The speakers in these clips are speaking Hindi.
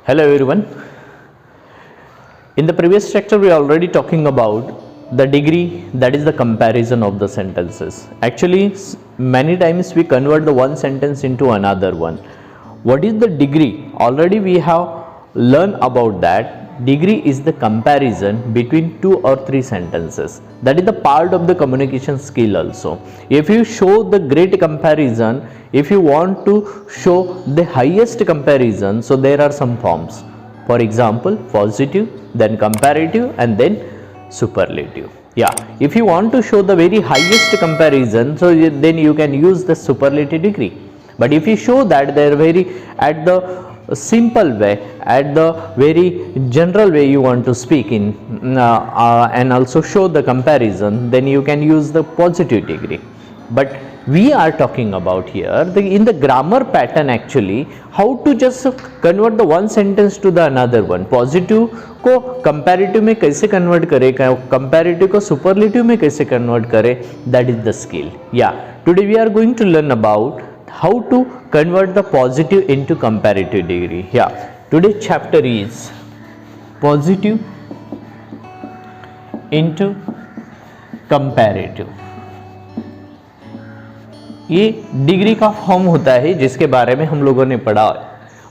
Hello everyone. In the previous lecture we are already talking about the degree, that is the comparison of the sentences. Actually many times we convert the one sentence into another one. What is the degree? Already we have learned about that. Degree is the comparison between two or three sentences. That is the part of the communication skill also. If you show the great comparison, if you want to show the highest comparison, so there are some forms. For example, positive, then comparative, and then superlative. Yeah, if you want to show the very highest comparison, so then you can use the superlative degree. But if you show that they are very at the simple way, at the very general way you want to speak in and also show the comparison, then you can use the positive degree. But we are talking about here in the grammar pattern actually how to just convert the one sentence to the another one. Positive को कंपैरेटिव में कैसे कन्वर्ट करें, कंपैरेटिव को सुपरलेटिव में कैसे कन्वर्ट करें, दैट इज द स्किल. या today we are going to learn about how to convert the positive into comparative degree. Yeah, today's chapter is positive into comparative. ये डिग्री का फॉर्म होता है जिसके बारे में हम लोगों ने पढ़ा.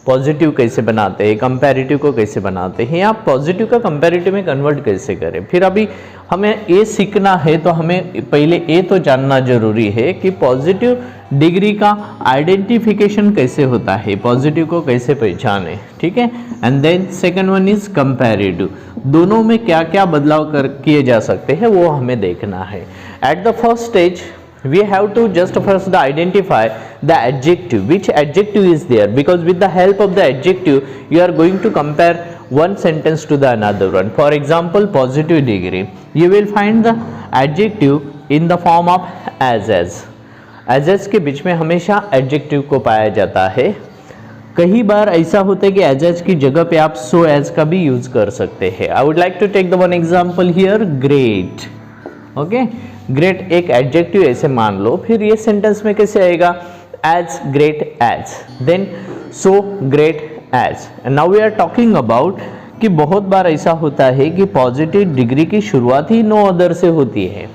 पॉजिटिव कैसे बनाते हैं, कंपैरेटिव को कैसे बनाते हैं, या पॉजिटिव का कंपैरेटिव में कन्वर्ट कैसे करें. फिर अभी हमें ये सीखना है तो हमें पहले ये तो जानना जरूरी है कि पॉजिटिव डिग्री का आइडेंटिफिकेशन कैसे होता है, पॉजिटिव को कैसे पहचाने. ठीक है. And then second one is comparative. दोनों में क्या क्या बदलाव किए जा सकते हैं वो हमें देखना है. At the first stage we have to just first identify the adjective, which adjective is there, because with the help of the adjective you are going to compare one sentence to the another one. For example, positive degree, you will find the adjective in the form of as के बीच में हमेशा adjective को पाया जाता है. कई बार ऐसा होता है कि as की जगह पे आप so as का भी यूज कर सकते हैं. I would like to take the one example here, great. Okay, great एक एडजेक्टिव ऐसे मान लो, फिर ये सेंटेंस में कैसे आएगा, as great as, then so great as. Now we are talking about कि बहुत बार ऐसा होता है कि पॉजिटिव डिग्री की शुरुआत ही नो अदर से होती है,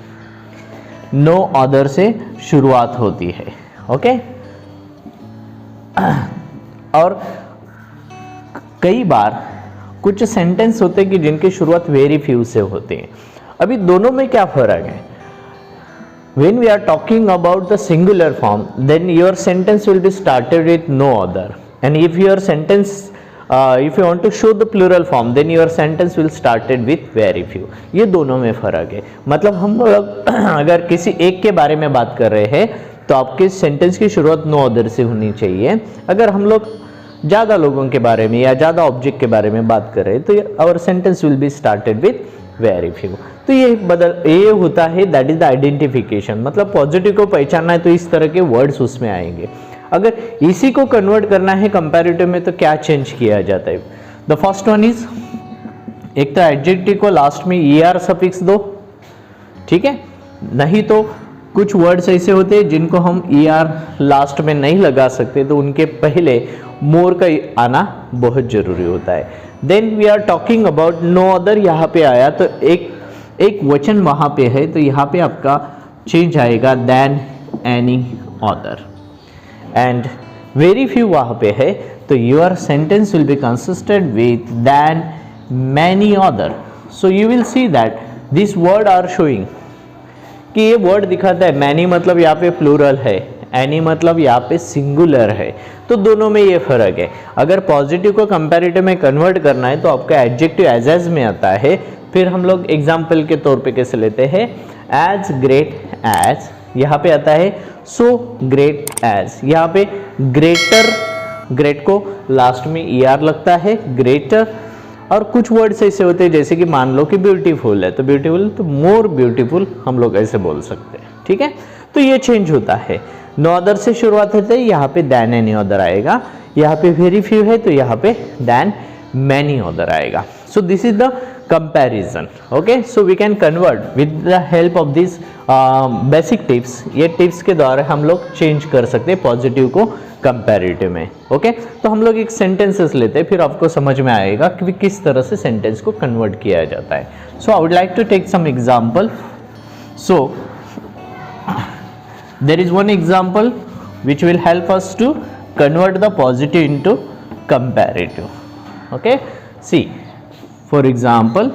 नो अदर से शुरुआत होती है. ओके, और कई बार कुछ सेंटेंस होते हैं कि जिनकी शुरुआत वेरी फ्यू से होती है. अभी दोनों में क्या फर्क है. When we are talking about the singular form, then your sentence will be started with no other, and if your sentence if you want to show the plural form, then your sentence will started with very few. ये दोनों में फर्क है. मतलब हम लोग अगर किसी एक के बारे में बात कर रहे हैं तो आपके सेंटेंस की शुरुआत नो अदर से होनी चाहिए. अगर हम लोग ज़्यादा लोगों के बारे में या ज़्यादा ऑब्जेक्ट के बारे में बात कर रहे हैं तो our sentence will be started with very few. तो ये होता है, दैट इज द आइडेंटिफिकेशन. मतलब पॉजिटिव को पहचानना है तो इस तरह के वर्ड्स उसमें आएंगे. अगर इसी को कन्वर्ट करना है कंपैरेटिव में तो क्या चेंज किया जाता है. द फर्स्ट वन इज, एक तो एडजेक्टिव को लास्ट में ER सफिक्स दो. ठीक है, नहीं तो कुछ वर्ड्स ऐसे होते हैं जिनको हम ER लास्ट में नहीं लगा सकते, तो उनके पहले मोर का आना बहुत जरूरी होता है. Then we are talking about no other. यहाँ पे आया तो एक वचन वहाँ पे है तो यहाँ पे आपका चेंज आएगा than any other. And very few वहाँ पे है तो your sentence will be consistent with than many other. So you will see that this word are showing कि ये वर्ड दिखाता है. मैनी मतलब यहाँ पे प्लूरल है, एनी मतलब यहाँ पे सिंगुलर है. तो दोनों में ये फर्क है. अगर पॉजिटिव को कंपैरेटिव में कन्वर्ट करना है तो आपका एडजेक्टिव एज में आता है. फिर हम लोग एग्जाम्पल के तौर पे कैसे लेते हैं, एज ग्रेट एज, यहाँ पे आता है सो ग्रेट एज. यहाँ पे ग्रेटर, ग्रेट को लास्ट में ER लगता है, ग्रेटर. और कुछ वर्ड्स ऐसे होते हैं जैसे कि मान लो कि ब्यूटीफुल है तो ब्यूटीफुल तो मोर ब्यूटीफुल हम लोग ऐसे बोल सकते हैं. ठीक है, तो ये चेंज होता है. नो अदर से शुरुआत होती है, यहाँ पे देन एनी अदर आएगा. यहाँ पे वेरी फ्यू है तो यहाँ पे देन मैनी अदर आएगा. So this is the comparison. Okay, so we can convert with the help of these basic tips. ये टिप्स के द्वारा हम लोग चेंज कर सकते हैं पॉजिटिव को कंपैरेटिव में. ओके, तो हम लोग एक सेंटेंसेस लेते हैं, फिर आपको समझ में आएगा कि किस तरह से सेंटेंस को कन्वर्ट किया जाता है. So I would like to take some example. So there is one example which will help us to convert the positive into comparative. Okay, see, for example,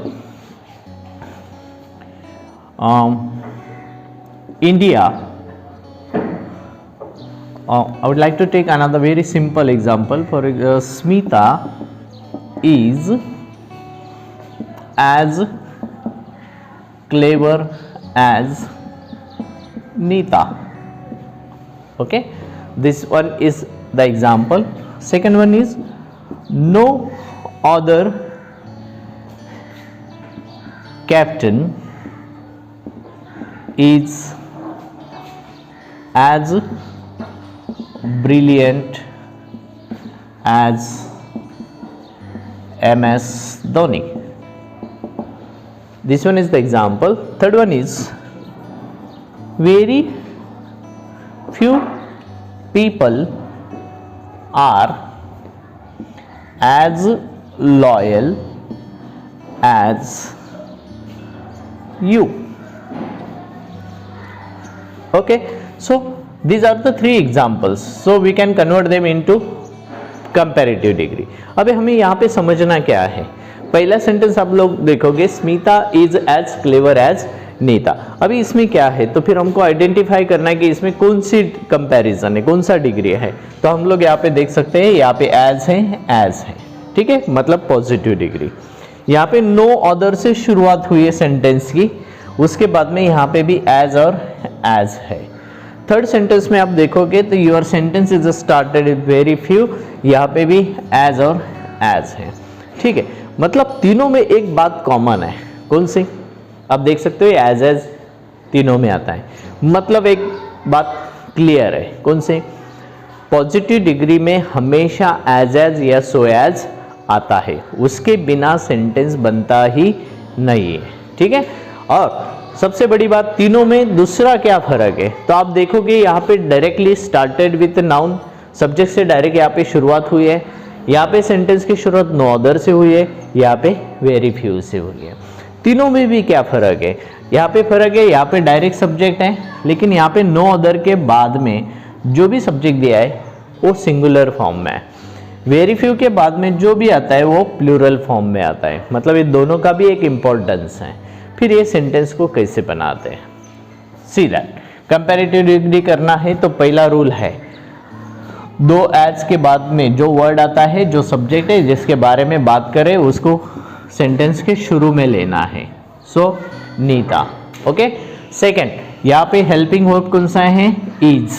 India, I would like to take another very simple example. For Smita is as clever as Nita. Okay, this one is the example. Second one is no other captain is as brilliant as MS Dhoni. This one is the example. Third one is very few people are as loyal as you. Okay, so these are the three examples, so we can convert them into comparative degree. अबे हमें यहाँ पे समझना क्या है. पहला सेंटेंस आप लोग देखोगे, Smita is as clever as Nita. अभी इसमें क्या है, तो फिर हमको आइडेंटिफाई करना है कि इसमें कौन सी कंपैरिजन है, कौन सा डिग्री है. तो हम लोग यहाँ पे देख सकते हैं, यहाँ पे एज है, ठीक है, मतलब पॉजिटिव डिग्री. यहाँ पे नो अदर से शुरुआत हुई है सेंटेंस की, उसके बाद में यहाँ पे भी एज और एज है. थर्ड सेंटेंस में आप देखोगे तो your sentence is started with very few, यहाँ पे भी एज और एज है. ठीक है, मतलब तीनों में एक बात कॉमन है. कौन सी? आप देख सकते हो एज तीनों में आता है. मतलब एक बात क्लियर है. कौन से? पॉजिटिव डिग्री में हमेशा एज या सो एज आता है, उसके बिना सेंटेंस बनता ही नहीं है. ठीक है, और सबसे बड़ी बात, तीनों में दूसरा क्या फर्क है, तो आप देखोगे यहाँ पे directly started with noun, subject से डायरेक्ट यहाँ पे शुरुआत हुई है. यहाँ पे सेंटेंस की शुरुआत नो अदर से हुई है, यहाँ पे वेरी फ्यू से हुई है. तीनों में भी क्या फर्क है? यहाँ पे फर्क है, यहाँ पे डायरेक्ट सब्जेक्ट है, लेकिन यहाँ पे नो अदर के बाद में जो भी सब्जेक्ट दिया है वो सिंगुलर फॉर्म में है. वेरी फ्यू के बाद में जो भी आता है वो प्लूरल फॉर्म में आता है. मतलब ये दोनों का भी एक इम्पोर्टेंस है. फिर ये सेंटेंस को कैसे बनाते हैं, सी दैट. कंपैरेटिव डिग्री करना है तो पहला रूल है, दो एज के बाद में जो वर्ड आता है, जो सब्जेक्ट है जिसके बारे में बात करें, उसको सेंटेंस के शुरू में लेना है. सो नीता. ओके. सेकंड, यहाँ पे हेल्पिंग वर्ब कौन सा है? इज.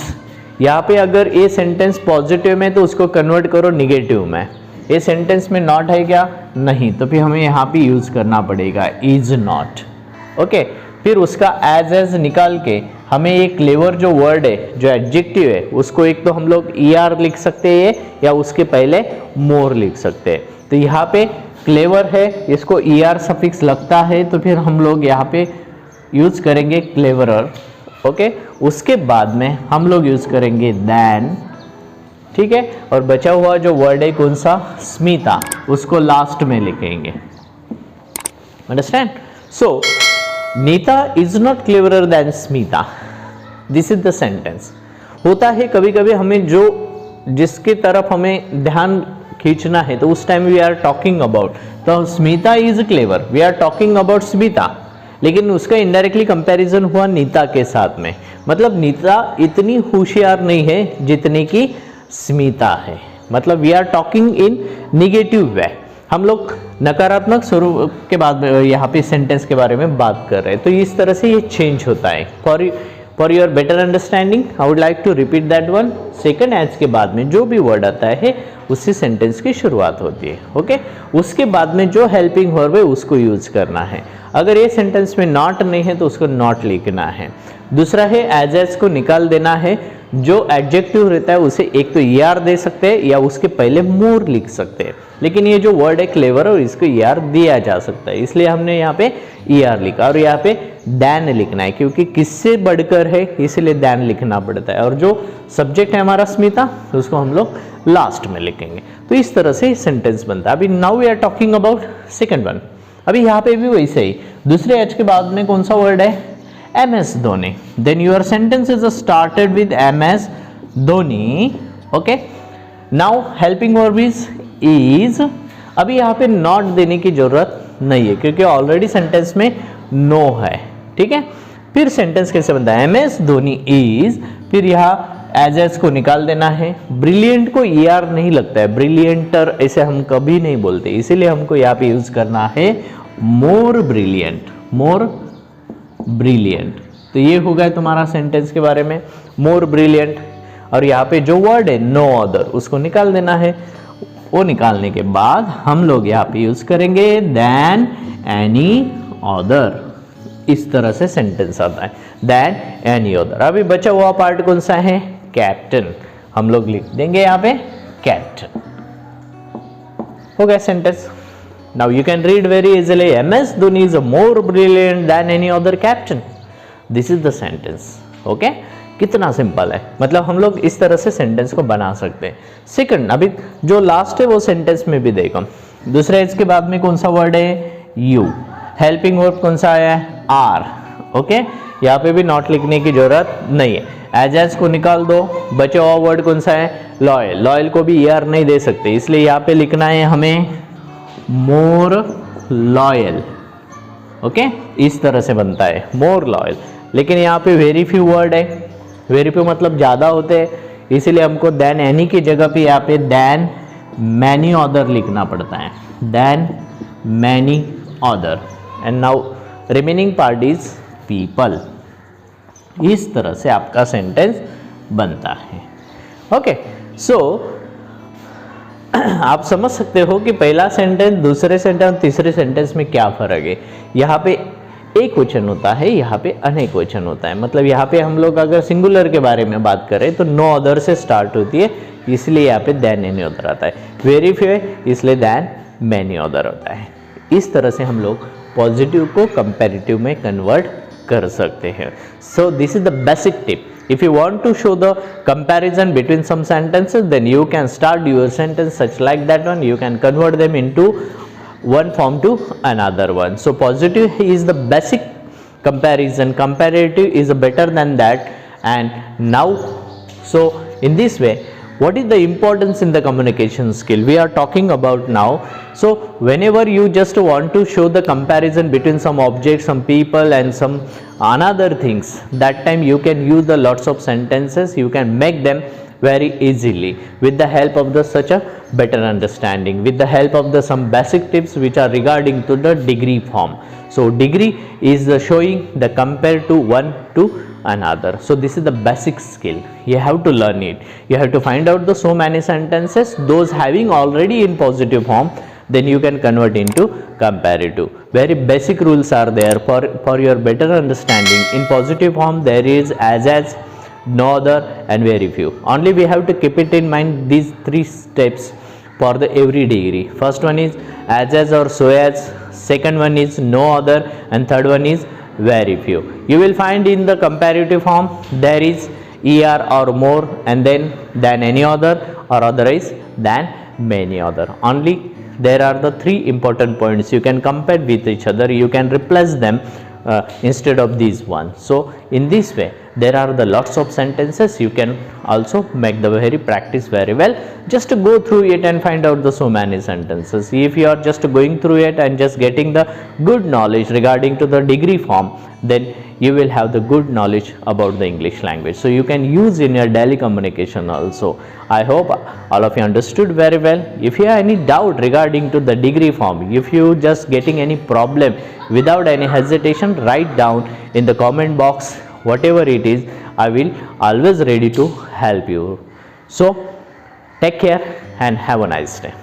यहाँ पे अगर ये सेंटेंस पॉजिटिव में तो उसको कन्वर्ट करो निगेटिव में. ये सेंटेंस में नॉट है क्या? नहीं, तो फिर हमें यहाँ पे यूज करना पड़ेगा इज नॉट. ओके. फिर उसका एज निकाल के हमें एक क्लेवर जो वर्ड है, जो एडजेक्टिव है, उसको एक तो हम लोग ER लिख सकते हैं या उसके पहले मोर लिख सकते हैं. तो यहाँ पे क्लेवर है, इसको ER सफिक्स लगता है, तो फिर हम लोग यहाँ पे यूज करेंगे क्लेवरर. ओके. उसके बाद में हम लोग यूज करेंगे देन. ठीक है, और बचा हुआ जो वर्ड है कौन सा? स्मिता, उसको लास्ट में लिखेंगे. Understand? So Nita is not cleverer than Smita. This is the sentence. होता है कभी कभी हमें जो जिसकी तरफ हमें ध्यान खींचना है, तो उस time we are talking about, तो Smita is clever, we are talking about Smita, लेकिन उसका इनडायरेक्टली कंपैरिजन हुआ नीता के साथ में. मतलब नीता इतनी होशियार नहीं है जितनी की स्मिता है. मतलब we are talking in negative way. हम लोग नकारात्मक स्वरूप के बाद यहाँ पे सेंटेंस के बारे में बात कर रहे हैं. तो इस तरह से ये चेंज होता है. For your better understanding I would like to repeat that one. Second as के बाद में जो भी वर्ड आता है उससे सेंटेंस की शुरुआत होती है. ओके. उसके बाद में जो हेल्पिंग वर्ब है उसको यूज करना है. अगर ये सेंटेंस में नॉट नहीं है तो उसको नॉट लिखना है. दूसरा है एज को निकाल देना है. जो एडजेक्टिव रहता है उसे एक तो ER दे सकते हैं या उसके पहले मोर लिख सकते हैं, लेकिन ये जो वर्ड है क्लेवर और इसको ER दिया जा सकता है, इसलिए हमने यहाँ पे ER लिखा। और यहाँ पे दैन लिखना है क्योंकि किससे बढ़कर है इसलिए दैन लिखना पड़ता है। और जो सब्जेक्ट है हमारा स्मिता, तो उसको हम लोग लास्ट में लिखेंगे। तो इस तरह से सेंटेंस बनता है। अभी now we are talking about second one. अभी यहाँ पे भी वैसे ही दूसरे एच के बाद में कौन सा वर्ड है? MS Dhoni. Then your sentence is started with MS Dhoni. Okay, now helping verbs is, अभी यहाँ पे नॉट देने की जरूरत नहीं है क्योंकि ऑलरेडी सेंटेंस में नो है, ठीक है। फिर सेंटेंस कैसे बनता है? MS धोनी इज, फिर यहाँ एज को निकाल देना है। ब्रिलियंट को ER नहीं लगता है, ब्रिलियंटर ऐसे हम कभी नहीं बोलते, इसीलिए हमको यहाँ पे यूज करना है मोर ब्रिलियंट, मोर ब्रिलियंट। तो ये हो गया तुम्हारा सेंटेंस के बारे में, मोर ब्रिलियंट। और यहाँ पे जो वर्ड है नो अदर, उसको निकाल देना है। वो निकालने के बाद हम लोग यहाँ पे यूज करेंगे देन एनी अदर। इस तरह से सेंटेंस आता है, देन एनी अदर। अभी बचा हुआ पार्ट कौन सा है? कैप्टन। हम लोग लिख देंगे यहाँ पे कैप्टन। हो गया sentence. Now you can read very easily, MS Dhoni is more brilliant than any other captain. This is the sentence. Okay, कितना सिंपल है, मतलब हम लोग इस तरह से सेंटेंस को बना सकते हैं। सेकंड, अभी जो लास्ट है वो सेंटेंस में भी देखो। दूसरे इसके बाद में कौन सा वर्ड है? यू। हेल्पिंग वर्ब कौन सा आया है? आर। ओके, यहाँ पे भी नॉट लिखने की जरूरत नहीं है। एज को निकाल दो। बचा हुआ वर्ड कौन सा है? लॉयल। लॉयल को भी ER नहीं दे सकते, इसलिए यहाँ पे लिखना है हमें मोर लॉयल। ओके, इस तरह से बनता है मोर लॉयल। लेकिन यहाँ पे वेरी फ्यू वर्ड है, वेरी फ्यू मतलब ज्यादा होते हैं, इसीलिए हमको देन एनी की जगह पे यहाँ पे देन मैनी अदर लिखना पड़ता है, than many other. And now remaining part is people. इस तरह से आपका सेंटेंस बनता है। ओके, सो आप समझ सकते हो कि पहला सेंटेंस, दूसरे सेंटेंस, तीसरे सेंटेंस में क्या फर्क है। यहाँ पे एक क्वेश्चन होता है, यहाँ पे अनेक क्वेश्चन होता है। मतलब यहाँ पे हम लोग अगर सिंगुलर के बारे में बात करें तो नो अदर से स्टार्ट होती है, इसलिए यहाँ पे देन एनी अदर आता है। वेरी फ्यू है, इसलिए देन मैनी अदर होता है। इस तरह से हम लोग पॉजिटिव को कंपैरेटिव में कन्वर्ट कर सकते हैं। So this is the basic tip. If you want to show the comparison between some sentences, then you can start your sentence such like that one. You can convert them into one form to another one. So positive is the basic comparison. Comparative is better than that. And now, so in this way, what is the importance in the communication skill we are talking about now? So whenever you just want to show the comparison between some objects, some people and some another things, that time you can use the lots of sentences. You can make them very easily with the help of the such a better understanding, with the help of the some basic tips which are regarding to the degree form. So degree is the showing the compare to one to another. So this is the basic skill, you have to learn it. You have to find out the so many sentences, those having already in positive form, then you can convert into comparative. Very basic rules are there for your better understanding. In positive form there is as, no other and very few. Only we have to keep it in mind these three steps for the every degree. First one is as or so as, second one is no other, and third one is very few. You will find in the comparative form there is ER or more, and then than any other, or otherwise than many other. Only there are the three important points. You can compare with each other, you can replace them instead of these ones. So in this way there are the lots of sentences. You can also make the very practice very well. Just go through it and find out the so many sentences. If you are just going through it and just getting the good knowledge regarding to the degree form, then you will have the good knowledge about the English language. So you can use in your daily communication also. I hope all of you understood very well. If you have any doubt regarding to the degree form, if you just getting any problem, without any hesitation write down in the comment box whatever it is. I will always ready to help you. So take care and have a nice day.